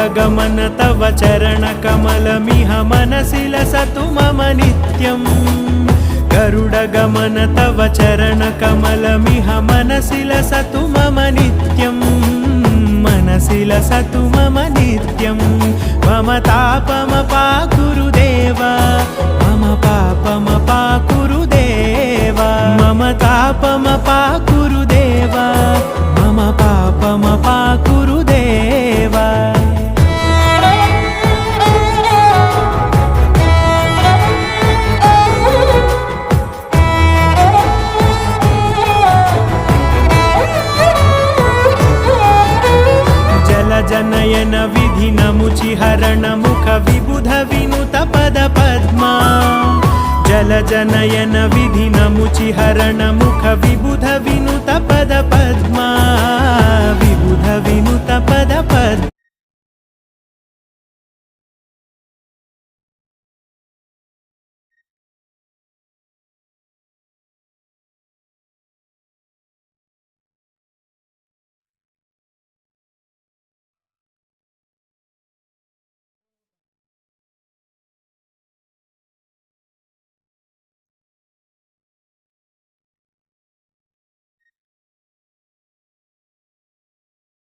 गरुडगमन तव चरणकमलमिह मनसि लसतु मम नित्यम् गरुडगमन तव चरणकमलमिह मनसि लसतु मम नित्यम् मनसि लसतु मम नित्यम् मम तापमपाकुरुदेव मम पापमपाकुरुदेव मम तापमपाकुरुदेव मम पापमपाकुरुदेव जनयन विधिनमुचिहरण मुख विबुध विनुत पद पद्मा जलजनयन विधिनमुचिहरण मुख विबुध विनुत पद पद्मा विबुध विनुत पद पद्मा